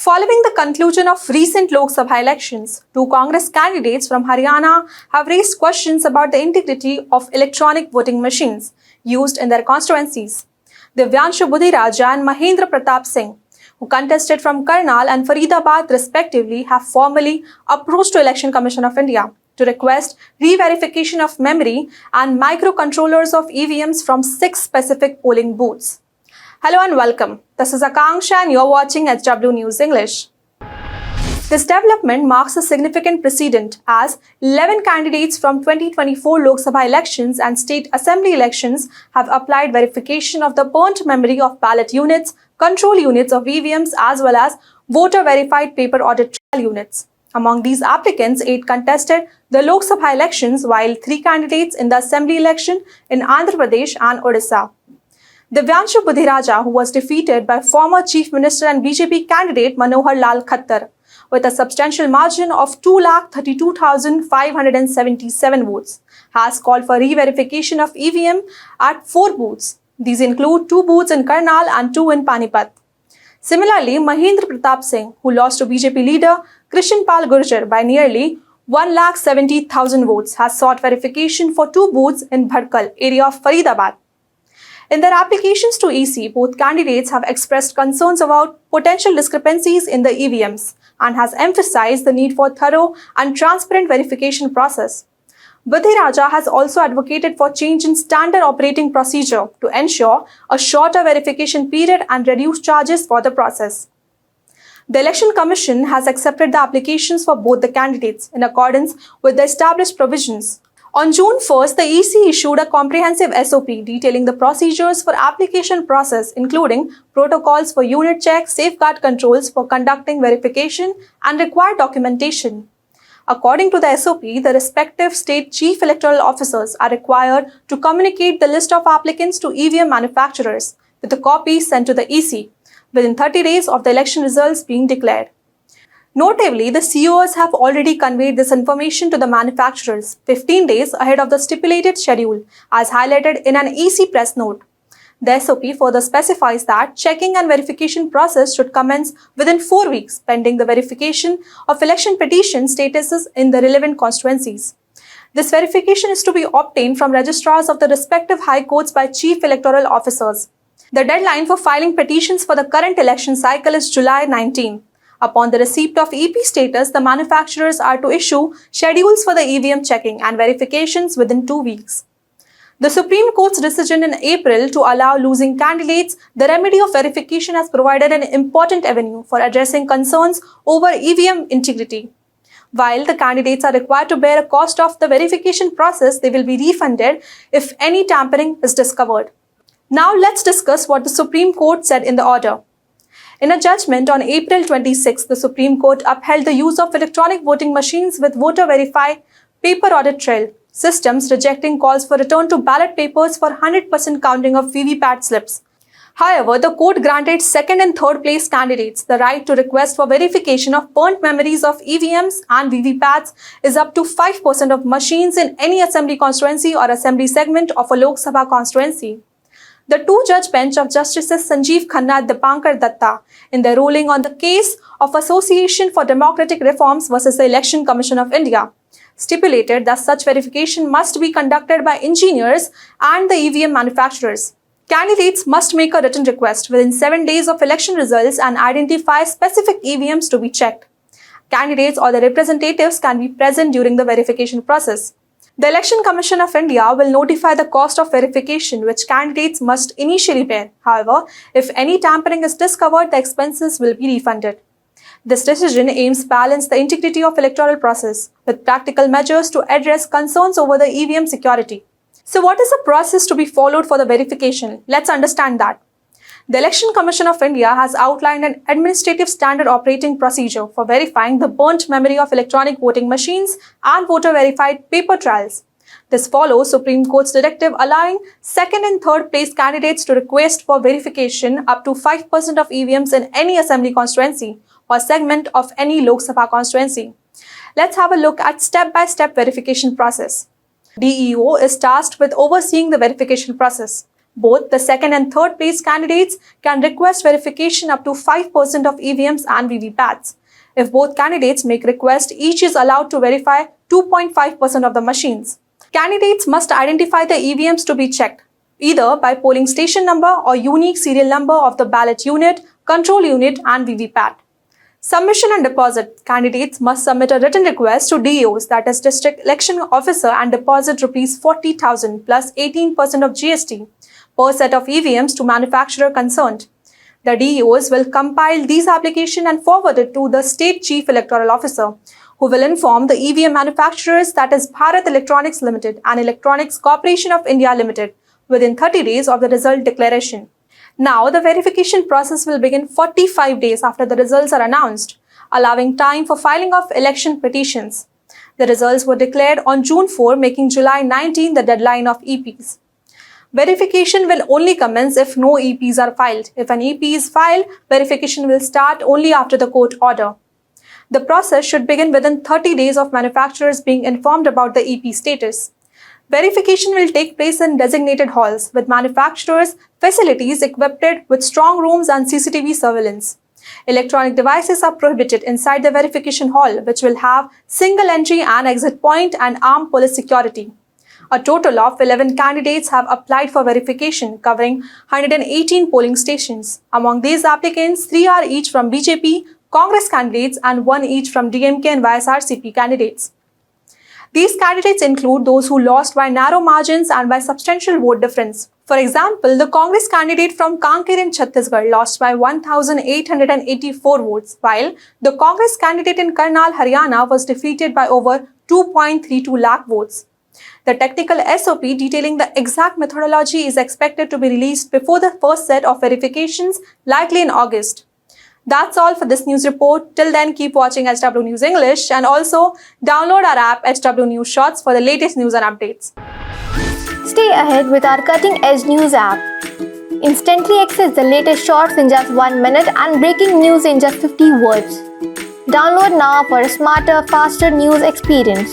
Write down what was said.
Following the conclusion of recent Lok Sabha elections, two Congress candidates from Haryana have raised questions about the integrity of electronic voting machines used in their constituencies. Divyanshu Budhiraja and Mahendra Pratap Singh, who contested from Karnal and Faridabad respectively, have formally approached the Election Commission of India to request re-verification of memory and microcontrollers of EVMs from 6 specific polling booths. Hello and welcome. This is Akanksha and you're watching HW News English. This development marks a significant precedent as 11 candidates from 2024 Lok Sabha elections and state assembly elections have applied verification of the burnt memory of ballot units, control units of EVMs as well as voter-verified paper audit trail units. Among these applicants, 8 contested the Lok Sabha elections while 3 candidates in the assembly election in Andhra Pradesh and Odisha. Divyanshu Budhiraja, who was defeated by former Chief Minister and BJP candidate Manohar Lal Khattar with a substantial margin of 2,32,577 votes, has called for re-verification of EVM at 4 booths. These include 2 booths in Karnal and 2 in Panipat. Similarly, Mahendra Pratap Singh, who lost to BJP leader Krishan Pal Gurjar by nearly 1,70,000 votes, has sought verification for 2 booths in Bhadkal area of Faridabad. In their applications to EC, both candidates have expressed concerns about potential discrepancies in the EVMs and has emphasized the need for thorough and transparent verification process. Budhiraja has also advocated for change in standard operating procedure to ensure a shorter verification period and reduced charges for the process. The Election Commission has accepted the applications for both the candidates in accordance with the established provisions. On June 1st, the EC issued a comprehensive SOP detailing the procedures for application process, including protocols for unit checks, safeguard controls for conducting verification, and required documentation. According to the SOP, the respective state chief electoral officers are required to communicate the list of applicants to EVM manufacturers, with a copy sent to the EC within 30 days of the election results being declared. Notably, the COs have already conveyed this information to the manufacturers 15 days ahead of the stipulated schedule, as highlighted in an EC press note. The SOP further specifies that checking and verification process should commence within 4 weeks, pending the verification of election petition statuses in the relevant constituencies. This verification is to be obtained from registrars of the respective high courts by chief electoral officers. The deadline for filing petitions for the current election cycle is July 19. Upon the receipt of EP status, the manufacturers are to issue schedules for the EVM checking and verifications within 2 weeks. The Supreme Court's decision in April to allow losing candidates the remedy of verification has provided an important avenue for addressing concerns over EVM integrity. While the candidates are required to bear a cost of the verification process, they will be refunded if any tampering is discovered. Now let's discuss what the Supreme Court said in the order. In a judgment on April 26, the Supreme Court upheld the use of electronic voting machines with voter-verified paper audit trail systems, rejecting calls for return to ballot papers for 100% counting of VVPAT slips. However, the court granted second and third place candidates the right to request for verification of burnt memories of EVMs and VVPATs is up to 5% of machines in any assembly constituency or assembly segment of a Lok Sabha constituency. The 2-judge bench of Justices Sanjeev Khanna and Dipankar Datta, in their ruling on the case of Association for Democratic Reforms versus the Election Commission of India, stipulated that such verification must be conducted by engineers and the EVM manufacturers. Candidates must make a written request within 7 days of election results and identify specific EVMs to be checked. Candidates or their representatives can be present during the verification process. The Election Commission of India will notify the cost of verification which candidates must initially bear. However, if any tampering is discovered, the expenses will be refunded. This decision aims to balance the integrity of electoral process with practical measures to address concerns over the EVM security. So what is the process to be followed for the verification? Let's understand that. The Election Commission of India has outlined an administrative standard operating procedure for verifying the burnt memory of electronic voting machines and voter-verified paper trails. This follows Supreme Court's directive allowing second and third place candidates to request for verification up to 5% of EVMs in any assembly constituency or segment of any Lok Sabha constituency. Let's have a look at step-by-step verification process. DEO is tasked with overseeing the verification process. Both the second and third place candidates can request verification up to 5% of EVMs and VVPATs. If both candidates make request, each is allowed to verify 2.5% of the machines. Candidates must identify the EVMs to be checked, either by polling station number or unique serial number of the ballot unit, control unit and VVPAT. Submission and deposit. Candidates must submit a written request to DEOs, that is District Election Officer, and deposit Rs 40,000 plus 18% of GST per set of EVMs to manufacturer concerned. The DEOs will compile these applications and forward it to the State Chief Electoral Officer, who will inform the EVM manufacturers, that is Bharat Electronics Limited and Electronics Corporation of India Limited, within 30 days of the result declaration. Now, the verification process will begin 45 days after the results are announced, allowing time for filing of election petitions. The results were declared on June 4, making July 19 the deadline of EPs. Verification will only commence if no EPs are filed. If an EP is filed, verification will start only after the court order. The process should begin within 30 days of manufacturers being informed about the EP status. Verification will take place in designated halls with manufacturers' facilities equipped with strong rooms and CCTV surveillance. Electronic devices are prohibited inside the verification hall, which will have single entry and exit point and armed police security. A total of 11 candidates have applied for verification, covering 118 polling stations. Among these applicants, 3 are each from BJP, Congress candidates, and 1 each from DMK and YSRCP candidates. These candidates include those who lost by narrow margins and by substantial vote difference. For example, the Congress candidate from Kanker in Chhattisgarh lost by 1,884 votes, while the Congress candidate in Karnal, Haryana was defeated by over 2.32 lakh votes. The technical SOP detailing the exact methodology is expected to be released before the first set of verifications, likely in August. That's all for this news report. Till then, keep watching HW News English and also download our app HW News Shorts for the latest news and updates. Stay ahead with our cutting-edge news app. Instantly access the latest shorts in just 1 minute and breaking news in just 50 words. Download now for a smarter, faster news experience.